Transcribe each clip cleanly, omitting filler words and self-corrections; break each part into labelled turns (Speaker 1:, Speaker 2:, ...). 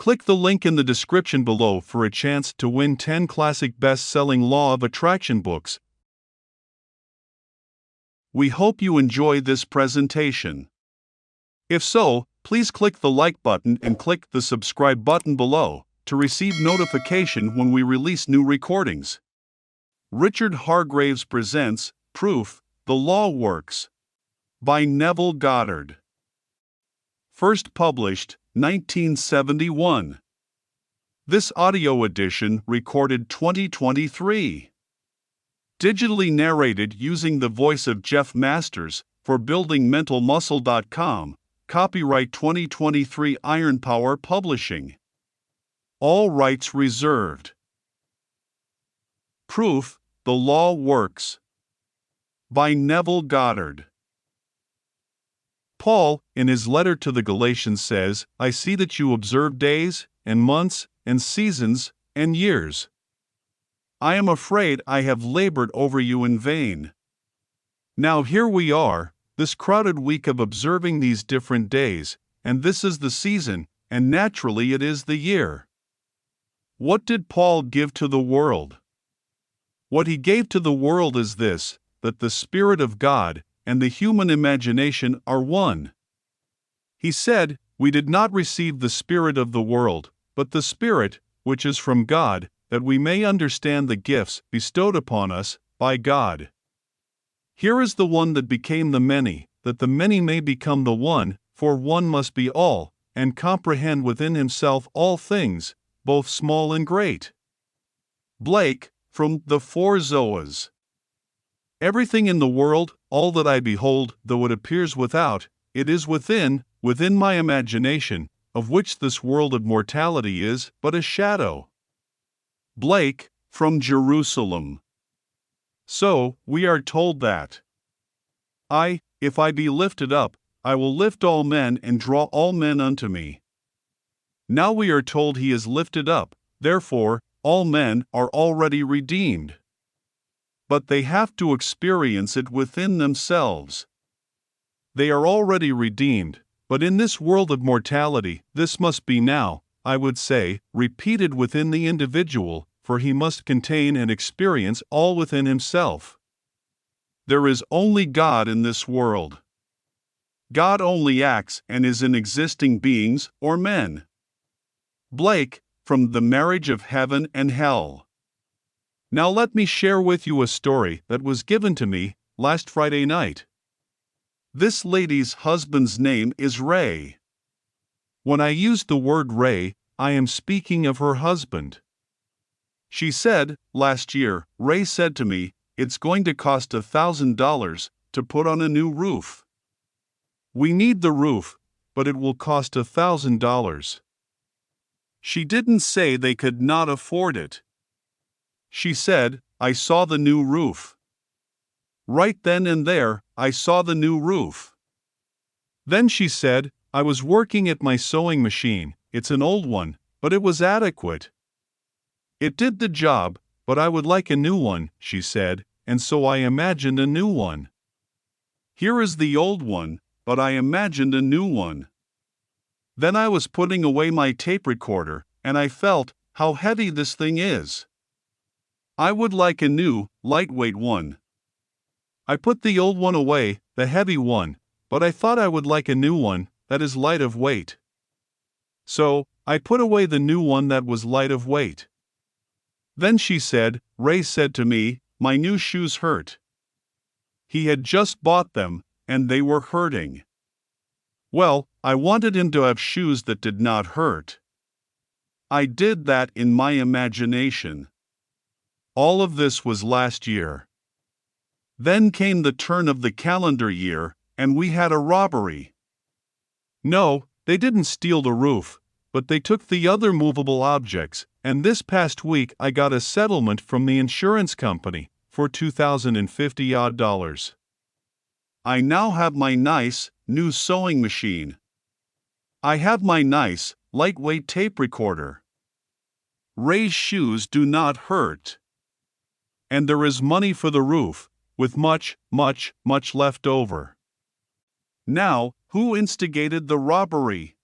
Speaker 1: Click the link in the description below for a chance to win 10 classic best-selling Law of Attraction books. We hope you enjoy this presentation. If so, please click the like button and click the subscribe button below to receive notification when we release new recordings. Richard Hargraves presents Proof, The Law Works by Neville Goddard. First published 1971. This audio edition recorded 2023. Digitally narrated using the voice of Jeff Masters for buildingmentalmuscle.com. Copyright 2023 Iron Power Publishing. All rights reserved. Proof, The Law Works by Neville Goddard. Paul, in his letter to the Galatians, says, I see that you observe days, and months, and seasons, and years. I am afraid I have labored over you in vain. Now here we are, this crowded week of observing these different days, and this is the season, and naturally it is the year. What did Paul give to the world? What he gave to the world is this, that the Spirit of God and the human imagination are one. He said, we did not receive the spirit of the world, but the Spirit, which is from God, that we may understand the gifts bestowed upon us by God. Here is the one that became the many, that the many may become the one, for one must be all, and comprehend within himself all things, both small and great. Blake, from The Four Zoas. Everything in the world, all that I behold, though it appears without, it is within my imagination, of which this world of mortality is but a shadow. Blake, from Jerusalem. So, we are told that if I be lifted up, I will lift all men and draw all men unto me. Now we are told he is lifted up, therefore, all men are already redeemed. But they have to experience it within themselves. They are already redeemed, but in this world of mortality, this must be now, I would say, repeated within the individual, for he must contain and experience all within himself. There is only God in this world. God only acts and is in existing beings or men. Blake, from The Marriage of Heaven and Hell. Now let me share with you a story that was given to me last Friday night. This lady's husband's name is Ray. When I used the word Ray, I am speaking of her husband. She said, last year, Ray said to me, it's going to cost $1,000 to put on a new roof. We need the roof, but it will cost $1,000. She didn't say they could not afford it. She said, I saw the new roof. Right then and there, I saw the new roof. Then she said, I was working at my sewing machine, it's an old one, but it was adequate. It did the job, but I would like a new one, she said, and so I imagined a new one. Here is the old one, but I imagined a new one. Then I was putting away my tape recorder, and I felt how heavy this thing is. I would like a new, lightweight one. I put the old one away, the heavy one, but I thought I would like a new one that is light of weight. So, I put away the new one that was light of weight. Then she said, Ray said to me, my new shoes hurt. He had just bought them, and they were hurting. Well, I wanted him to have shoes that did not hurt. I did that in my imagination. All of this was last year. Then came the turn of the calendar year, and we had a robbery. No, they didn't steal the roof, but they took the other movable objects, and this past week I got a settlement from the insurance company for $2,050 odd. I now have my nice, new sewing machine. I have my nice, lightweight tape recorder. Ray's shoes do not hurt. And there is money for the roof, with much left over. Now, who instigated the robbery?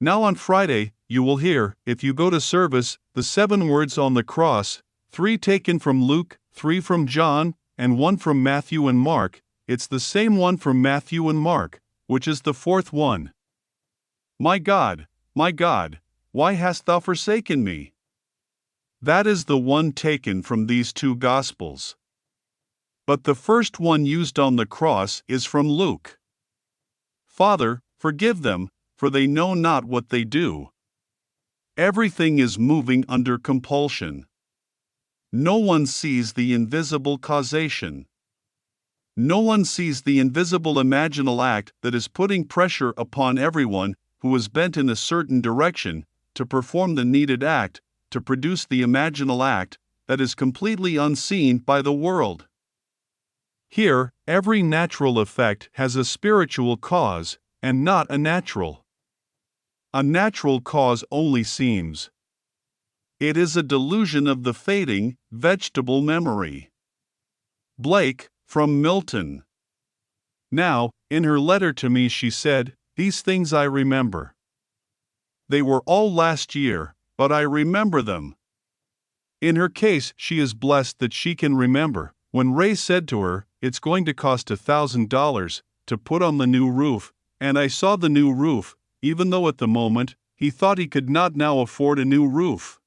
Speaker 1: Now on Friday, you will hear, if you go to service, the 7 words on the cross, 3 taken from Luke, 3 from John, and 1 from Matthew and Mark. It's the same one from Matthew and Mark, which is the 4th one. My God, why hast thou forsaken me? That is the one taken from these 2 Gospels. But the first one used on the cross is from Luke. Father, forgive them, for they know not what they do. Everything is moving under compulsion. No one sees the invisible causation. No one sees the invisible imaginal act that is putting pressure upon everyone who is bent in a certain direction to perform the needed act, to produce the imaginal act that is completely unseen by the world. Here, every natural effect has a spiritual cause, and not a natural. A natural cause only seems. It is a delusion of the fading, vegetable memory. Blake, from Milton. Now, in her letter to me she said, "These things I remember. They were all last year, but I remember them." In her case, she is blessed that she can remember. When Ray said to her, "It's going to cost $1,000 to put on the new roof," and I saw the new roof, even though at the moment, he thought he could not now afford a new roof.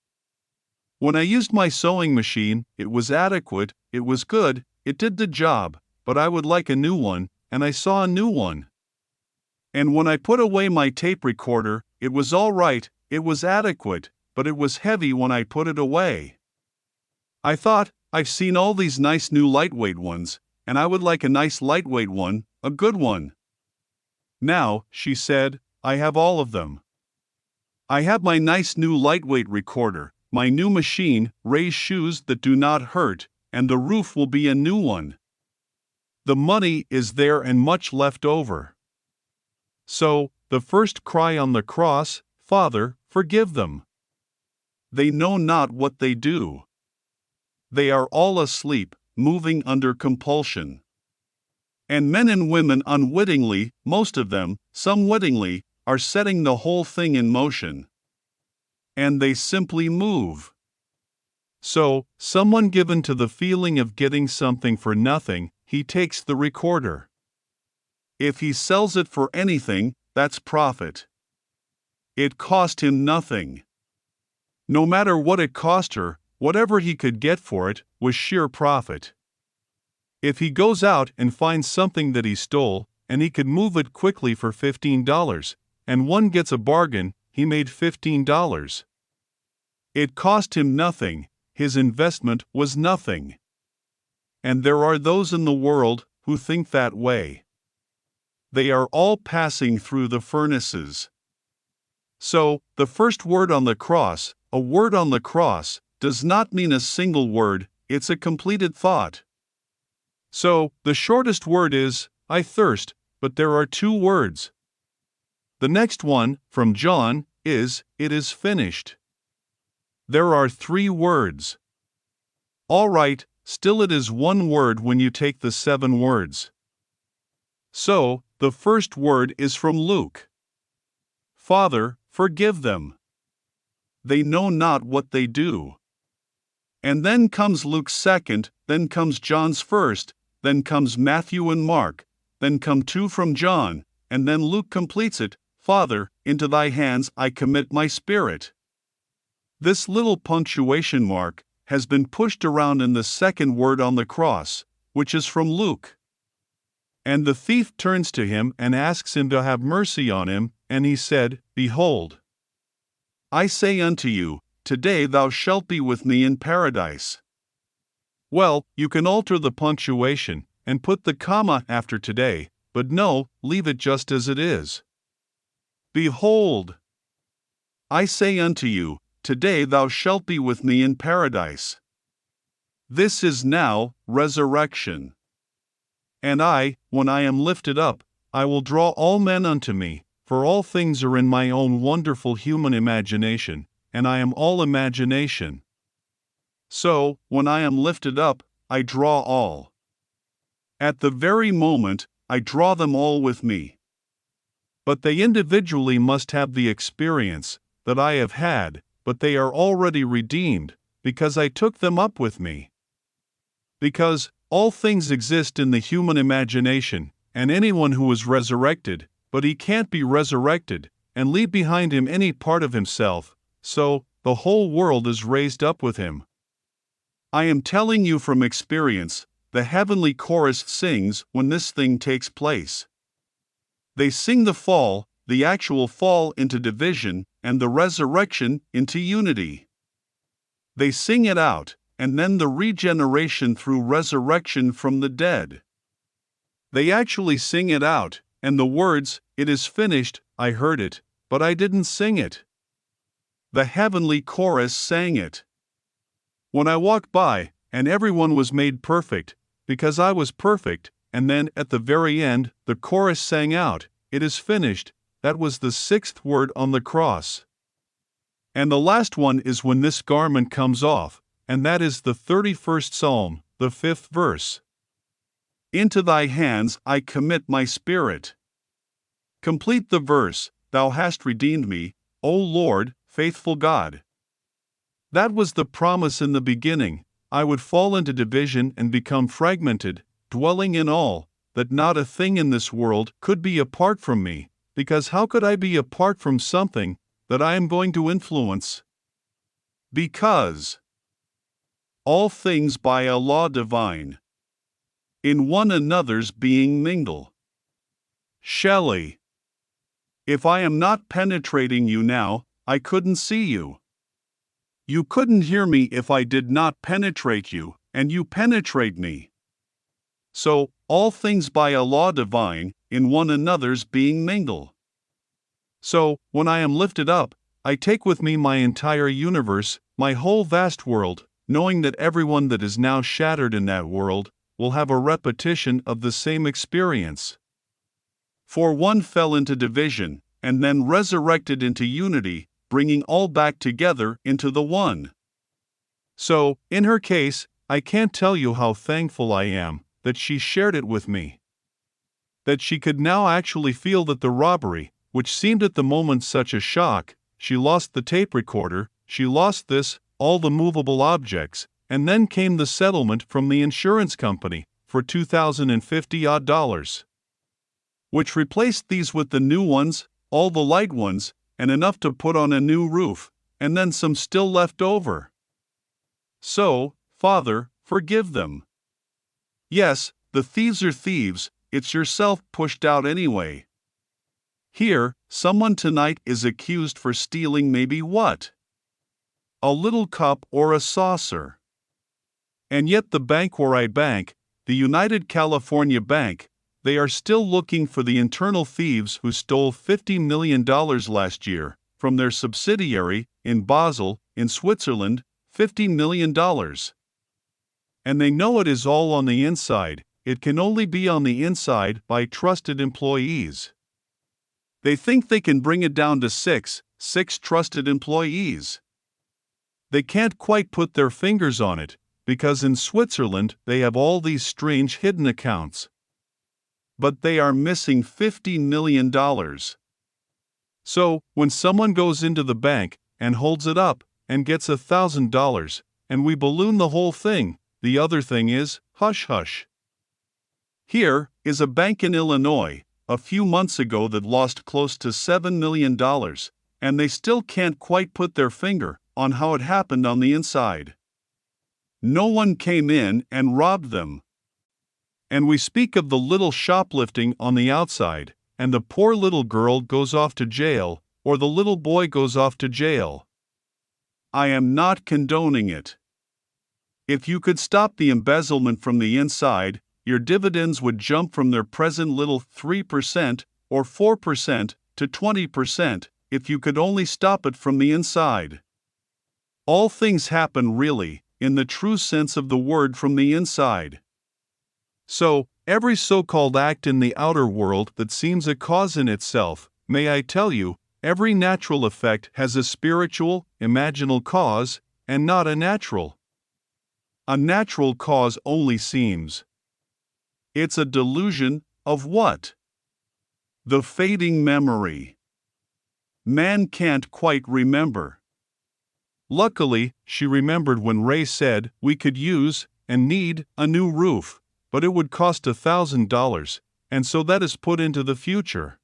Speaker 1: When I used my sewing machine, it was adequate, it was good, it did the job, but I would like a new one, and I saw a new one. And when I put away my tape recorder, it was all right, it was adequate, but it was heavy when I put it away. I thought, I've seen all these nice new lightweight ones, and I would like a nice lightweight one, a good one. Now, she said, I have all of them. I have my nice new lightweight recorder, my new machine, Ray's shoes that do not hurt, and the roof will be a new one. The money is there and much left over. So, the first cry on the cross, Father, forgive them. They know not what they do. They are all asleep, moving under compulsion. And men and women unwittingly, most of them, some wittingly, are setting the whole thing in motion. And they simply move. So, someone given to the feeling of getting something for nothing, he takes the recorder. If he sells it for anything, that's profit. It cost him nothing. No matter what it cost her, whatever he could get for it was sheer profit. If he goes out and finds something that he stole, and he could move it quickly for $15, and one gets a bargain, he made $15. It cost him nothing, his investment was nothing. And there are those in the world who think that way. They are all passing through the furnaces. So, the first word on the cross, a word on the cross, does not mean a single word, it's a completed thought. So, the shortest word is, I thirst, but there are 2 words. The next one, from John, is, it is finished. There are 3 words. All right, still it is 1 word when you take the 7 words. So, the first word is from Luke. Father, forgive them. They know not what they do. And then comes Luke's second, then comes John's first, then comes Matthew and Mark, then come 2 from John, and then Luke completes it, Father, into thy hands I commit my spirit. This little punctuation mark has been pushed around in the second word on the cross, which is from Luke. And the thief turns to him and asks him to have mercy on him, and he said, Behold, I say unto you, today thou shalt be with me in paradise. Well, you can alter the punctuation and put the comma after today, but no, leave it just as it is. Behold, I say unto you, today thou shalt be with me in paradise. This is now resurrection. And I, when I am lifted up, I will draw all men unto me, for all things are in my own wonderful human imagination, and I am all imagination. So, when I am lifted up, I draw all. At the very moment, I draw them all with me. But they individually must have the experience, that I have had, but they are already redeemed, because I took them up with me. Because all things exist in the human imagination, and anyone who is resurrected, but he can't be resurrected, and leave behind him any part of himself, so the whole world is raised up with him. I am telling you from experience, the heavenly chorus sings when this thing takes place. They sing the fall, the actual fall into division, and the resurrection into unity. They sing it out, and then the regeneration through resurrection from the dead. They actually sing it out, and the words, "It is finished," I heard it, but I didn't sing it. The heavenly chorus sang it. When I walked by, and everyone was made perfect, because I was perfect, and then at the very end, the chorus sang out, "It is finished," that was the 6th word on the cross. And the last one is when this garment comes off, and that is the 31st Psalm, the 5th verse. Into thy hands I commit my spirit. Complete the verse, Thou hast redeemed me, O Lord, faithful God. That was the promise in the beginning, I would fall into division and become fragmented, dwelling in all, that not a thing in this world could be apart from me, because how could I be apart from something that I am going to influence? Because all things by a law divine, in one another's being mingle. Shelley. If I am not penetrating you now, I couldn't see you. You couldn't hear me if I did not penetrate you, and you penetrate me. So, all things by a law divine, in one another's being mingle. So, when I am lifted up, I take with me my entire universe, my whole vast world, knowing that everyone that is now shattered in that world will have a repetition of the same experience. For one fell into division, and then resurrected into unity, bringing all back together into the one. So, in her case, I can't tell you how thankful I am that she shared it with me. That she could now actually feel that the robbery, which seemed at the moment such a shock, she lost the tape recorder, she lost this, all the movable objects, and then came the settlement from the insurance company for $2,050 which replaced these with the new ones, all the light ones, and enough to put on a new roof, and then some still left over. So, Father, forgive them. Yes, the thieves are thieves, it's yourself pushed out anyway. Here, someone tonight is accused for stealing maybe what? A little cup or a saucer. And yet the bank where I bank, the United California Bank, they are still looking for the internal thieves who stole $50 million last year from their subsidiary in Basel, in Switzerland, $50 million. And they know it is all on the inside, it can only be on the inside by trusted employees. They think they can bring it down to six trusted employees. They can't quite put their fingers on it, because in Switzerland they have all these strange hidden accounts. But they are missing $50 million. So, when someone goes into the bank and holds it up and gets $1,000, and we balloon the whole thing, the other thing is, hush hush. Here is a bank in Illinois, a few months ago that lost close to $7 million, and they still can't quite put their finger on how it happened on the inside. No one came in and robbed them. And we speak of the little shoplifting on the outside, and the poor little girl goes off to jail, or the little boy goes off to jail. I am not condoning it. If you could stop the embezzlement from the inside, your dividends would jump from their present little 3% or 4% to 20% if you could only stop it from the inside. All things happen really, in the true sense of the word, from the inside. So, every so-called act in the outer world that seems a cause in itself, may I tell you, every natural effect has a spiritual, imaginal cause, and not a natural. A natural cause only seems. It's a delusion of what? The fading memory. man can't quite remember. Luckily, she remembered when Ray said we could use and need a new roof, but it would cost $1,000, and so that is put into the future.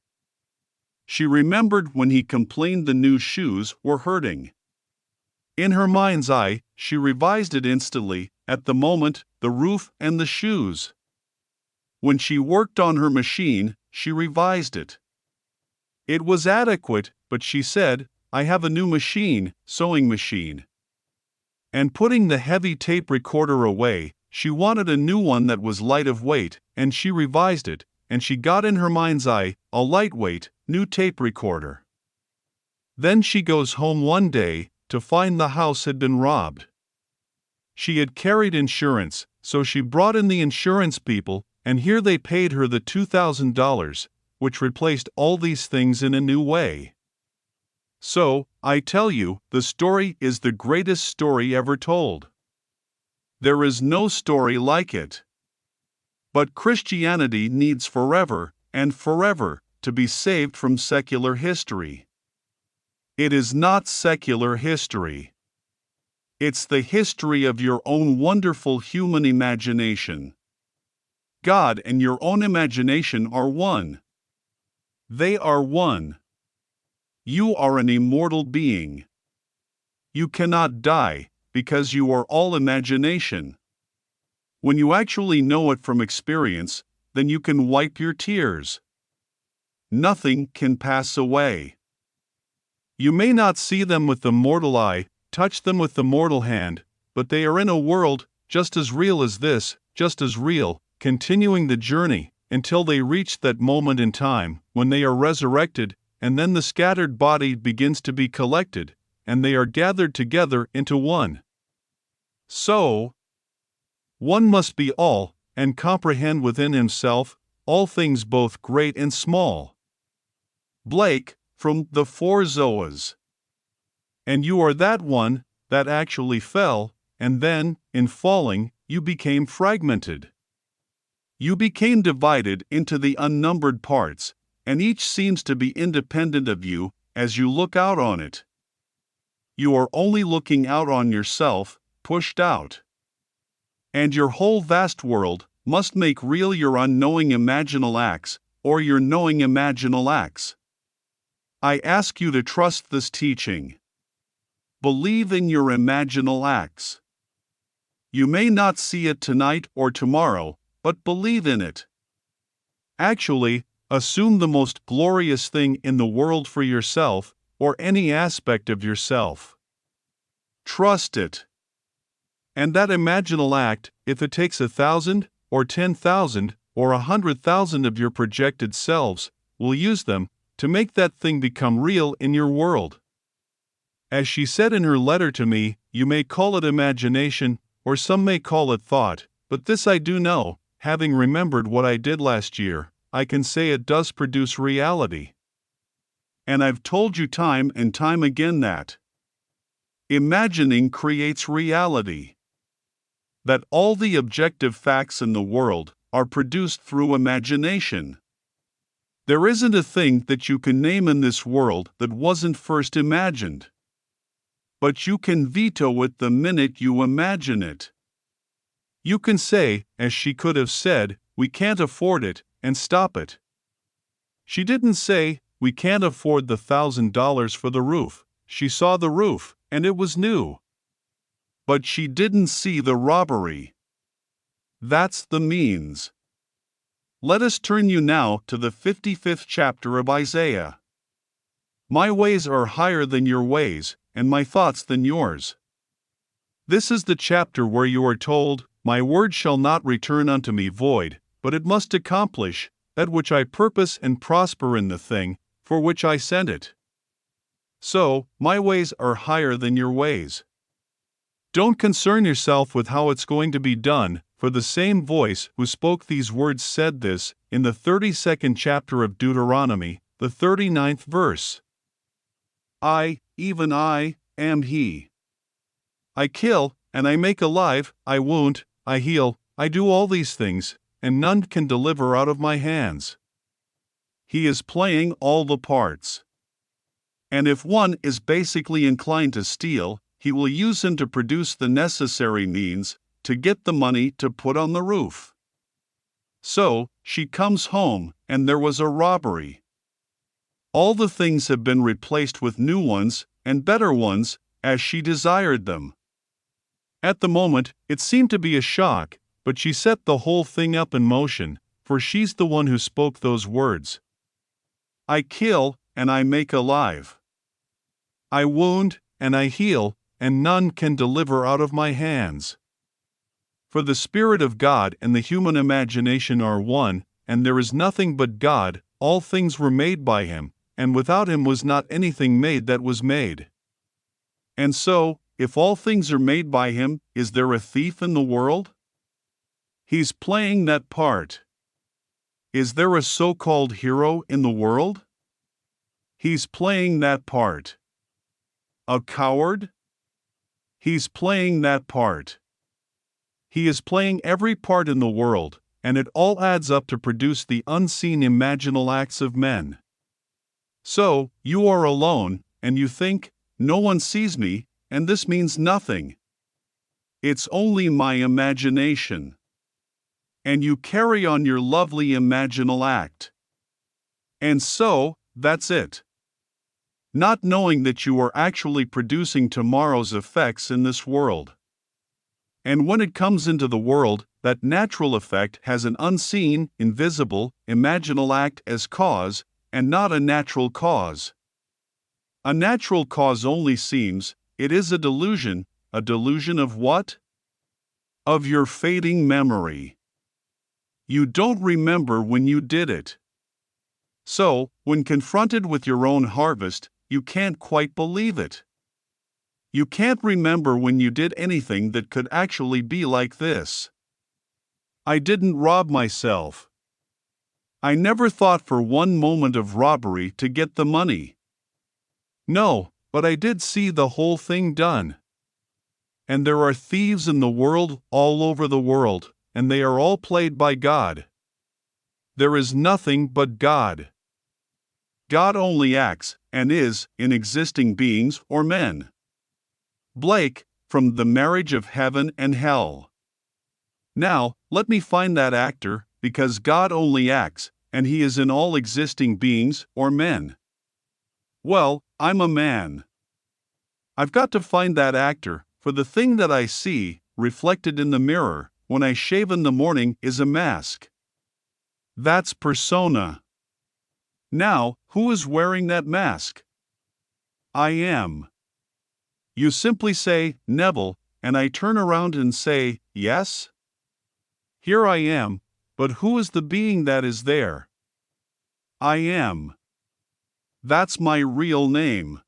Speaker 1: She remembered when he complained the new shoes were hurting. In her mind's eye, she revised it instantly, at the moment, the roof and the shoes. When she worked on her machine, she revised it. It was adequate, but she said, I have a new machine, sewing machine. And putting the heavy tape recorder away, she wanted a new one that was light of weight, and she revised it, and she got in her mind's eye a lightweight, new tape recorder. Then she goes home one day to find the house had been robbed. She had carried insurance, so she brought in the insurance people, and here they paid her the $2,000, which replaced all these things in a new way. So, I tell you, the story is the greatest story ever told. There is no story like it. But Christianity needs forever and forever to be saved from secular history. It is not secular history. It's the history of your own wonderful human imagination. God and your own imagination are one. They are one. You are an immortal being. You cannot die, because you are all imagination. When you actually know it from experience, then you can wipe your tears. Nothing can pass away. You may not see them with the mortal eye, touch them with the mortal hand, but they are in a world just as real as this, just as real, continuing the journey until they reach that moment in time when they are resurrected, and then the scattered body begins to be collected, and they are gathered together into one. So, one must be all, and comprehend within himself all things both great and small. Blake, from The Four Zoas. And you are that one that actually fell, and then, in falling, you became fragmented. You became divided into the unnumbered parts, and each seems to be independent of you as you look out on it. You are only looking out on yourself, pushed out. And your whole vast world must make real your unknowing imaginal acts, or your knowing imaginal acts. I ask you to trust this teaching. Believe in your imaginal acts. You may not see it tonight or tomorrow, but believe in it. Actually, assume the most glorious thing in the world for yourself, or any aspect of yourself. Trust it. And that imaginal act, if it takes 1,000, or 10,000, or 100,000 of your projected selves, will use them to make that thing become real in your world. As she said in her letter to me, you may call it imagination, or some may call it thought, but this I do know, having remembered what I did last year, I can say it does produce reality. And I've told you time and time again that imagining creates reality. That all the objective facts in the world are produced through imagination. There isn't a thing that you can name in this world that wasn't first imagined. But you can veto it the minute you imagine it. You can say, as she could have said, we can't afford it, and stop it. She didn't say, we can't afford the $1,000 for the roof. She saw the roof, and it was new. But she didn't see the robbery. That's the means. Let us turn you now to the 55th chapter of Isaiah. My ways are higher than your ways, and my thoughts than yours. This is the chapter where you are told, my word shall not return unto me void, but it must accomplish that which I purpose and prosper in the thing for which I sent it. So, my ways are higher than your ways. Don't concern yourself with how it's going to be done, for the same voice who spoke these words said this in the 32nd chapter of Deuteronomy, the 39th verse. I, even I, am He. I kill, and I make alive, I wound, I heal, I do all these things, and none can deliver out of my hands. He is playing all the parts. And if one is basically inclined to steal, he will use him to produce the necessary means to get the money to put on the roof. So, she comes home, and there was a robbery. All the things have been replaced with new ones, and better ones, as she desired them. At the moment, it seemed to be a shock, but she set the whole thing up in motion, for she's the one who spoke those words. I kill, and I make alive. I wound, and I heal, and none can deliver out of my hands. For the Spirit of God and the human imagination are one, and there is nothing but God. All things were made by him, and without him was not anything made that was made. And so, if all things are made by him, is there a thief in the world? He's playing that part. Is there a so-called hero in the world? He's playing that part. A coward? He's playing that part. He is playing every part in the world, and it all adds up to produce the unseen imaginal acts of men. So, you are alone, and you think, no one sees me, and this means nothing. It's only my imagination. And you carry on your lovely imaginal act. And so, that's it. Not knowing that you are actually producing tomorrow's effects in this world. And when it comes into the world, that natural effect has an unseen, invisible, imaginal act as cause, and not a natural cause. A natural cause only seems, it is a delusion of what? Of your fading memory. You don't remember when you did it. So, when confronted with your own harvest, you can't quite believe it. You can't remember when you did anything that could actually be like this. I didn't rob myself. I never thought for one moment of robbery to get the money. No, but I did see the whole thing done. And there are thieves in the world, all over the world, and they are all played by God. There is nothing but God. God only acts, and is, in existing beings or men. Blake, from The Marriage of Heaven and Hell. Now, let me find that actor, because God only acts, and he is in all existing beings or men. Well, I'm a man. I've got to find that actor, for the thing that I see, reflected in the mirror, when I shave in the morning is a mask. That's persona. Now, who is wearing that mask? I am. You simply say, Neville, and I turn around and say, yes? Here I am, but who is the being that is there? I am. That's my real name.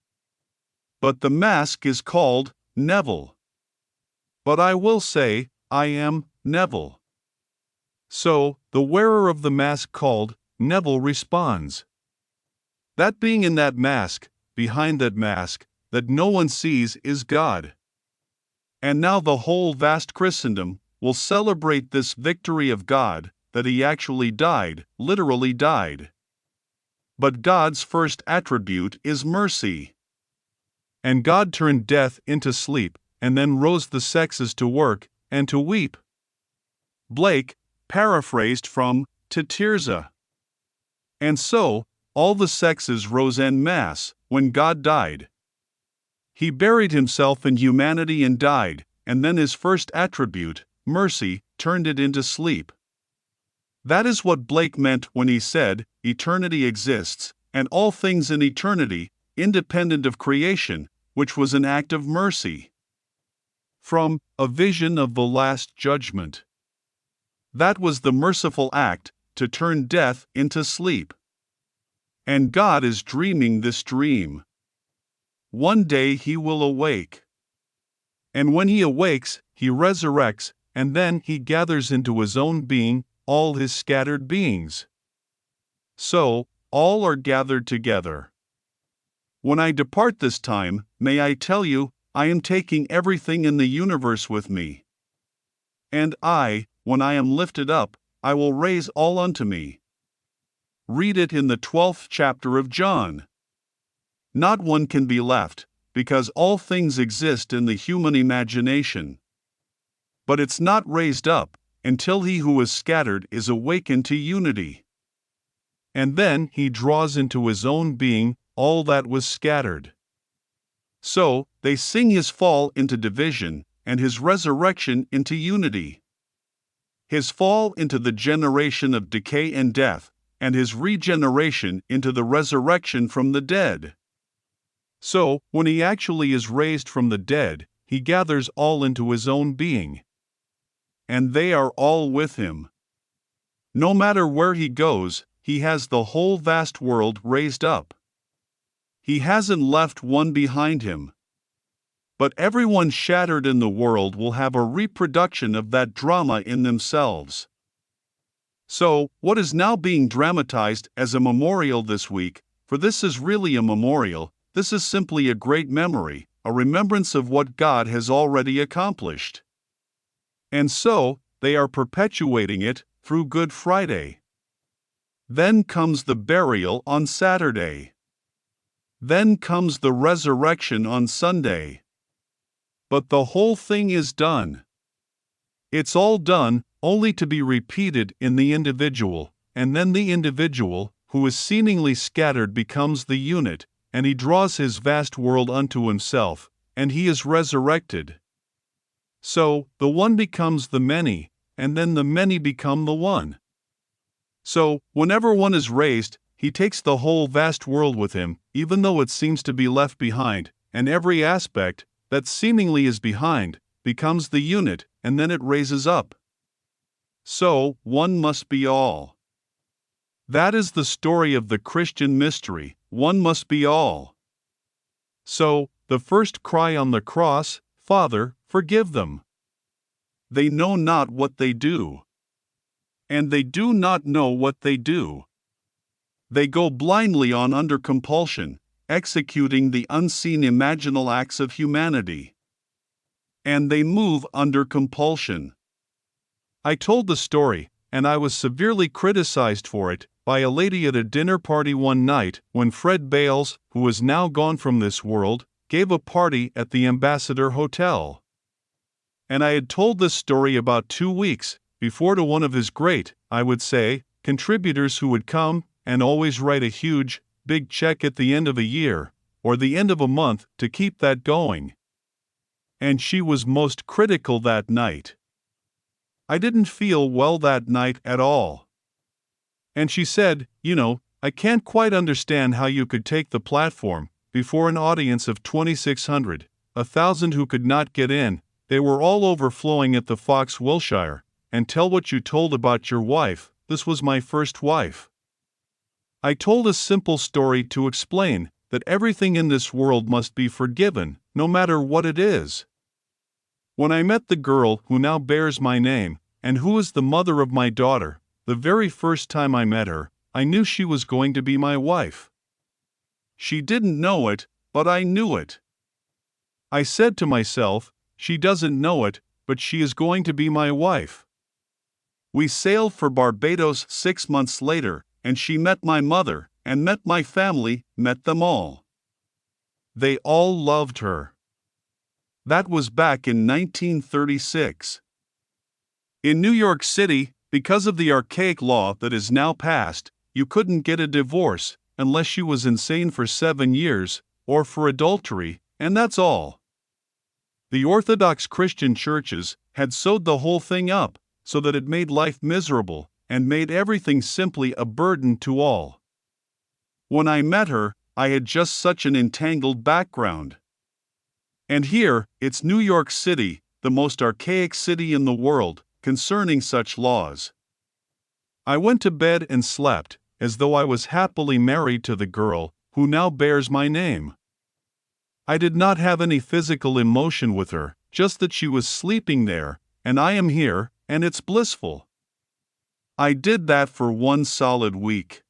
Speaker 1: But the mask is called Neville. But I will say, I am Neville. So, the wearer of the mask called Neville responds. That being in that mask, behind that mask, that no one sees is God. And now the whole vast Christendom will celebrate this victory of God, that he actually died, literally died. But God's first attribute is mercy. And God turned death into sleep, and then rose the sexes to work, and to weep. Blake, paraphrased from To Tirza. And so, all the sexes rose en masse, when God died. He buried himself in humanity and died, and then his first attribute, mercy, turned it into sleep. That is what Blake meant when he said, eternity exists, and all things in eternity, independent of creation, which was an act of mercy. From A Vision of the Last Judgment. That was the merciful act, to turn death into sleep. And God is dreaming this dream. One day he will awake. And when he awakes, he resurrects, and then he gathers into his own being all his scattered beings. So, all are gathered together. When I depart this time, may I tell you, I am taking everything in the universe with me. And I, when I am lifted up, I will raise all unto me. Read it in the 12th chapter of John. Not one can be left, because all things exist in the human imagination. But it's not raised up, until he who is scattered is awakened to unity. And then he draws into his own being all that was scattered. So, they sing his fall into division, and his resurrection into unity. His fall into the generation of decay and death, and his regeneration into the resurrection from the dead. So, when he actually is raised from the dead, he gathers all into his own being. And they are all with him. No matter where he goes, he has the whole vast world raised up. He hasn't left one behind him. But everyone shattered in the world will have a reproduction of that drama in themselves. So, what is now being dramatized as a memorial this week, for this is really a memorial, this is simply a great memory, a remembrance of what God has already accomplished. And so, they are perpetuating it through Good Friday. Then comes the burial on Saturday. Then comes the resurrection on Sunday. But the whole thing is done. It's all done, only to be repeated in the individual, and then the individual, who is seemingly scattered, becomes the unit, and he draws his vast world unto himself, and he is resurrected. So, the one becomes the many, and then the many become the one. So, whenever one is raised, he takes the whole vast world with him, even though it seems to be left behind, and every aspect that seemingly is behind becomes the unit, and then it raises up. So, one must be all. That is the story of the Christian mystery, one must be all. So, the first cry on the cross, Father, forgive them. They know not what they do. And they do not know what they do. They go blindly on under compulsion, executing the unseen imaginal acts of humanity. And they move under compulsion. I told the story, and I was severely criticized for it, by a lady at a dinner party one night when Fred Bales, who is now gone from this world, gave a party at the Ambassador Hotel. And I had told this story about 2 weeks before to one of his great, I would say, contributors who would come and always write a huge, big check at the end of a year, or the end of a month, to keep that going. And she was most critical that night. I didn't feel well that night at all. And she said, I can't quite understand how you could take the platform, before an audience of 2,600, 1,000 who could not get in, they were all overflowing at the Fox Wilshire, and tell what you told about your wife. This was my first wife. I told a simple story to explain that everything in this world must be forgiven, no matter what it is. When I met the girl who now bears my name, and who is the mother of my daughter, the very first time I met her, I knew she was going to be my wife. She didn't know it, but I knew it. I said to myself, she doesn't know it, but she is going to be my wife. We sailed for Barbados 6 months later, and she met my mother, and met my family, met them all. They all loved her. That was back in 1936. In New York City, because of the archaic law that is now passed, you couldn't get a divorce unless she was insane for 7 years, or for adultery, and that's all. The Orthodox Christian churches had sewed the whole thing up, so that it made life miserable, and made everything simply a burden to all. When I met her, I had just such an entangled background. And here, it's New York City, the most archaic city in the world, concerning such laws. I went to bed and slept, as though I was happily married to the girl who now bears my name. I did not have any physical emotion with her, just that she was sleeping there, and I am here, and it's blissful. I did that for 1 solid week.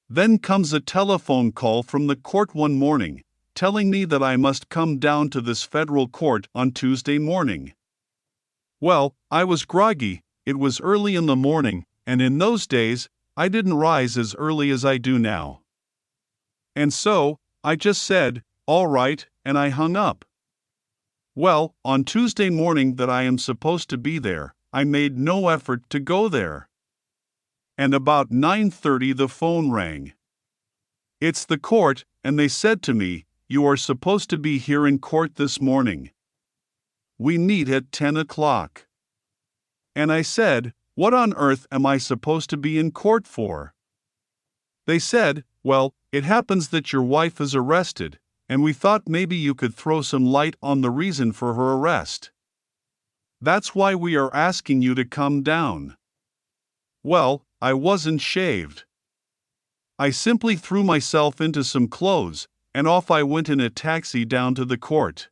Speaker 1: Then comes a telephone call from the court one morning, telling me that I must come down to this federal court on Tuesday morning. Well, I was groggy, it was early in the morning, and in those days, I didn't rise as early as I do now. And so, I just said, "All right," and I hung up. Well, on Tuesday morning that I am supposed to be there, I made no effort to go there. And about 9:30 the phone rang. It's the court, and they said to me, "You are supposed to be here in court this morning. We meet at 10 o'clock." And I said, "What on earth am I supposed to be in court for?" They said, "Well, it happens that your wife is arrested, and we thought maybe you could throw some light on the reason for her arrest. That's why we are asking you to come down." Well, I wasn't shaved. I simply threw myself into some clothes, and off I went in a taxi down to the court.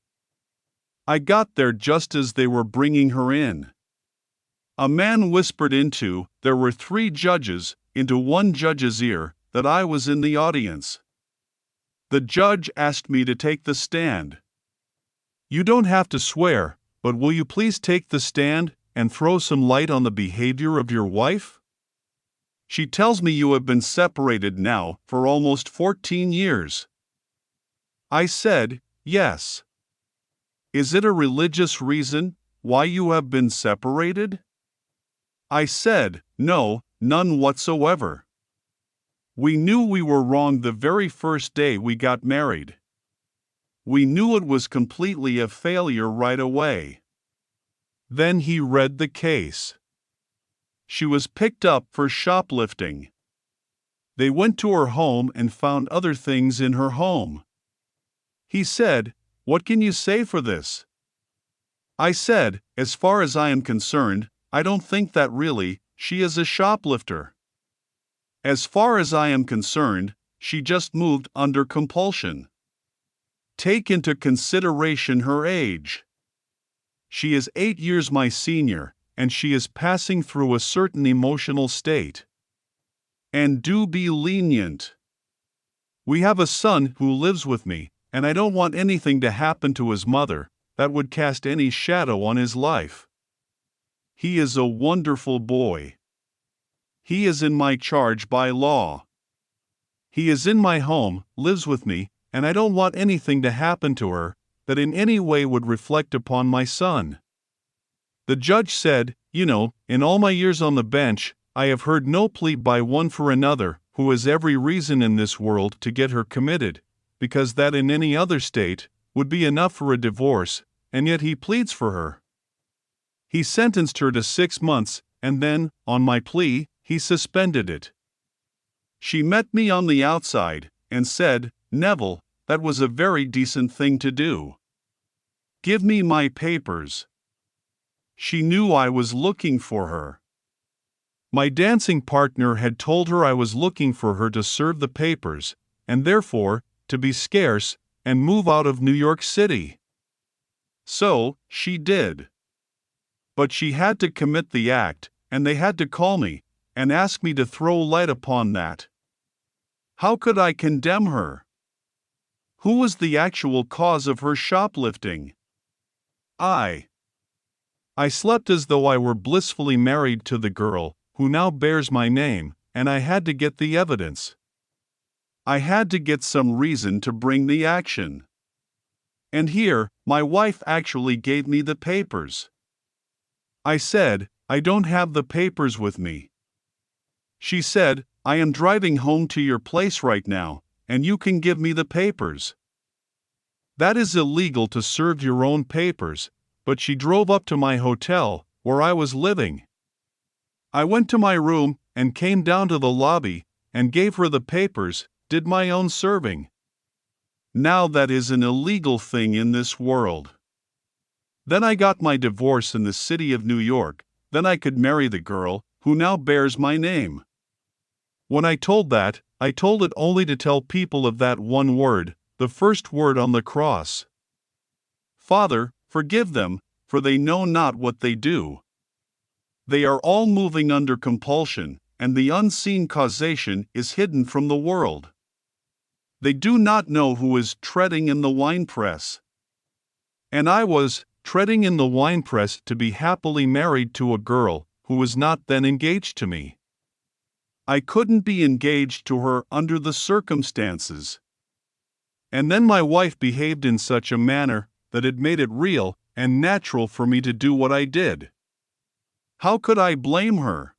Speaker 1: I got there just as they were bringing her in. A man whispered there were 3 judges, into one judge's ear, that I was in the audience. The judge asked me to take the stand. "You don't have to swear, but will you please take the stand and throw some light on the behavior of your wife? She tells me you have been separated now for almost 14 years. I said, "Yes." "Is it a religious reason why you have been separated?" I said, "No, none whatsoever. We knew we were wrong the very first day we got married. We knew it was completely a failure right away." Then he read the case. She was picked up for shoplifting. They went to her home and found other things in her home. He said, "What can you say for this?" I said, "As far as I am concerned, I don't think that really, she is a shoplifter. As far as I am concerned, she just moved under compulsion. Take into consideration her age. She is 8 years my senior, and she is passing through a certain emotional state. And do be lenient. We have a son who lives with me, and I don't want anything to happen to his mother that would cast any shadow on his life. He is a wonderful boy. He is in my charge by law. He is in my home, lives with me, and I don't want anything to happen to her that in any way would reflect upon my son." The judge said, "You know, in all my years on the bench, I have heard no plea by one for another who has every reason in this world to get her committed, because that in any other state would be enough for a divorce, and yet he pleads for her. He sentenced her to 6 months, and then, on my plea, he suspended it. She met me on the outside, and said, 'Neville, that was a very decent thing to do. Give me my papers.' She knew I was looking for her. My dancing partner had told her I was looking for her to serve the papers, and therefore, to be scarce, and move out of New York City. So, she did. But she had to commit the act, and they had to call me, and ask me to throw light upon that. How could I condemn her? Who was the actual cause of her shoplifting? I slept as though I were blissfully married to the girl, who now bears my name, and I had to get the evidence. I had to get some reason to bring the action. And here, my wife actually gave me the papers. I said, "I don't have the papers with me." She said, "I am driving home to your place right now, and you can give me the papers." That is illegal to serve your own papers, but she drove up to my hotel, where I was living. I went to my room, and came down to the lobby, and gave her the papers, did my own serving. Now that is an illegal thing in this world. Then I got my divorce in the city of New York, then I could marry the girl, who now bears my name. When I told that, I told it only to tell people of that one word, the first word on the cross. Father, forgive them, for they know not what they do. They are all moving under compulsion, and the unseen causation is hidden from the world. They do not know who is treading in the winepress. And I was treading in the winepress to be happily married to a girl who was not then engaged to me. I couldn't be engaged to her under the circumstances. And then my wife behaved in such a manner that it made it real and natural for me to do what I did. How could I blame her?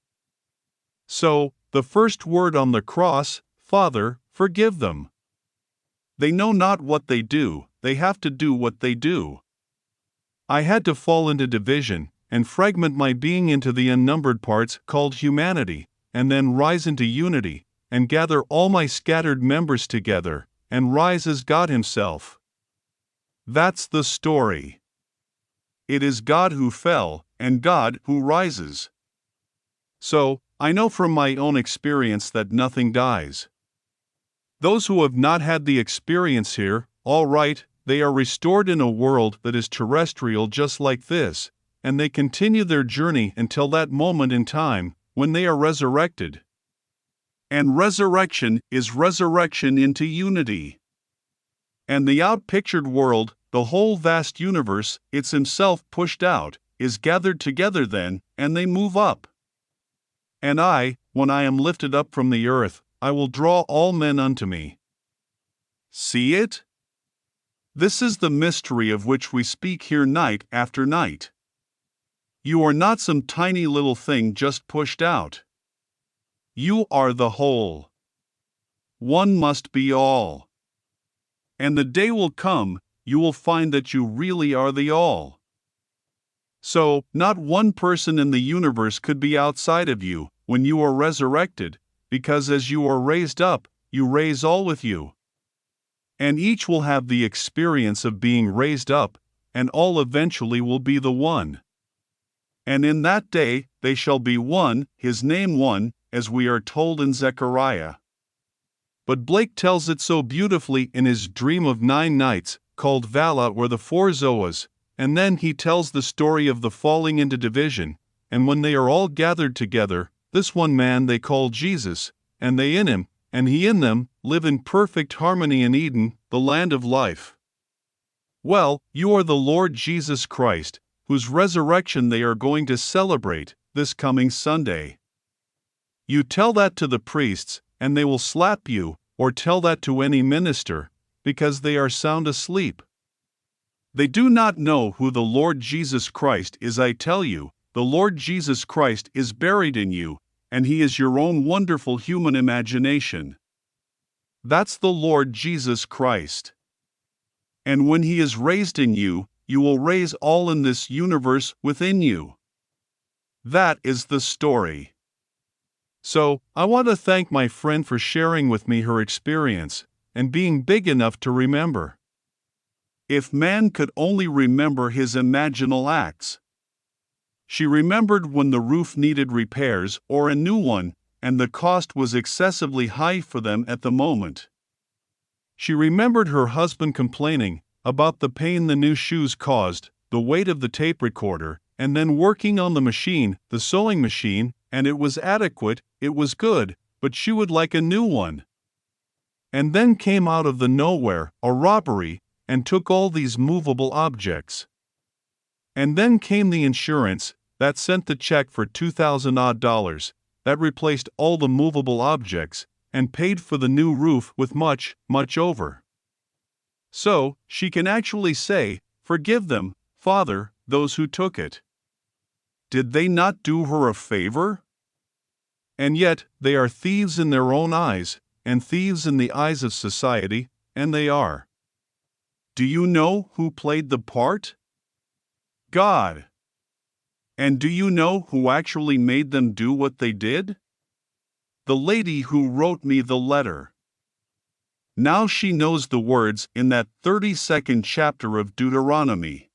Speaker 1: So, the first word on the cross, Father, forgive them. They know not what they do, they have to do what they do. I had to fall into division, and fragment my being into the unnumbered parts called humanity, and then rise into unity, and gather all my scattered members together, and rise as God Himself. That's the story. It is God who fell, and God who rises. So, I know from my own experience that nothing dies. Those who have not had the experience here, all right, they are restored in a world that is terrestrial just like this, and they continue their journey until that moment in time when they are resurrected. And resurrection is resurrection into unity. And the outpictured world, the whole vast universe, it's himself pushed out, is gathered together then, and they move up. And I, when I am lifted up from the earth, I will draw all men unto me. See it? This is the mystery of which we speak here night after night. You are not some tiny little thing just pushed out. You are the whole. One must be all. And the day will come, you will find that you really are the all. So, not one person in the universe could be outside of you when you are resurrected, because as you are raised up, you raise all with you. And each will have the experience of being raised up, and all eventually will be the one. And in that day they shall be one, his name one, as we are told in Zechariah. But Blake tells it so beautifully in his Dream of 9 Nights, called Vala or the Four Zoas, and then he tells the story of the falling into division, and when they are all gathered together, this one man they call Jesus, and they in him, and he in them, live in perfect harmony in Eden, the land of life. Well, you are the Lord Jesus Christ, whose resurrection they are going to celebrate this coming Sunday. You tell that to the priests, and they will slap you, or tell that to any minister, because they are sound asleep. They do not know who the Lord Jesus Christ is. I tell you, the Lord Jesus Christ is buried in you, and He is your own wonderful human imagination. That's the Lord Jesus Christ. And when He is raised in you, you will raise all in this universe within you. That is the story. So, I want to thank my friend for sharing with me her experience, and being big enough to remember. If man could only remember his imaginal acts. She remembered when the roof needed repairs or a new one, and the cost was excessively high for them at the moment. She remembered her husband complaining about the pain the new shoes caused, the weight of the tape recorder, and then working on the machine, the sewing machine, and it was adequate, it was good, but she would like a new one. And then came out of the nowhere a robbery, and took all these movable objects. And then came the insurance, that sent the check for $2,000 that replaced all the movable objects, and paid for the new roof with much, much over. So, she can actually say, "Forgive them, Father, those who took it." Did they not do her a favor? And yet, they are thieves in their own eyes, and thieves in the eyes of society, and they are. Do you know who played the part? God. And do you know who actually made them do what they did? The lady who wrote me the letter. Now she knows the words in that 32nd chapter of Deuteronomy.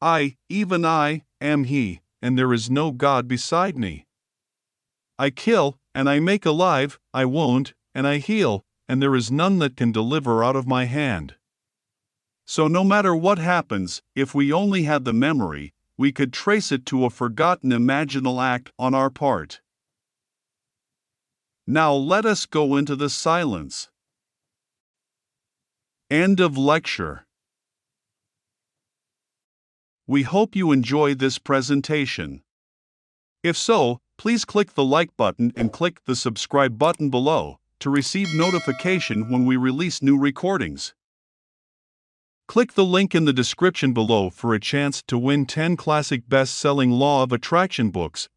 Speaker 1: I, even I, am He, and there is no God beside me. I kill, and I make alive, I wound, and I heal, and there is none that can deliver out of my hand. So no matter what happens, if we only had the memory, we could trace it to a forgotten imaginal act on our part. Now let us go into the silence. End of lecture. We hope you enjoyed this presentation. If so, please click the like button and click the subscribe button below to receive notification when we release new recordings. Click the link in the description below for a chance to win 10 classic best-selling Law of Attraction books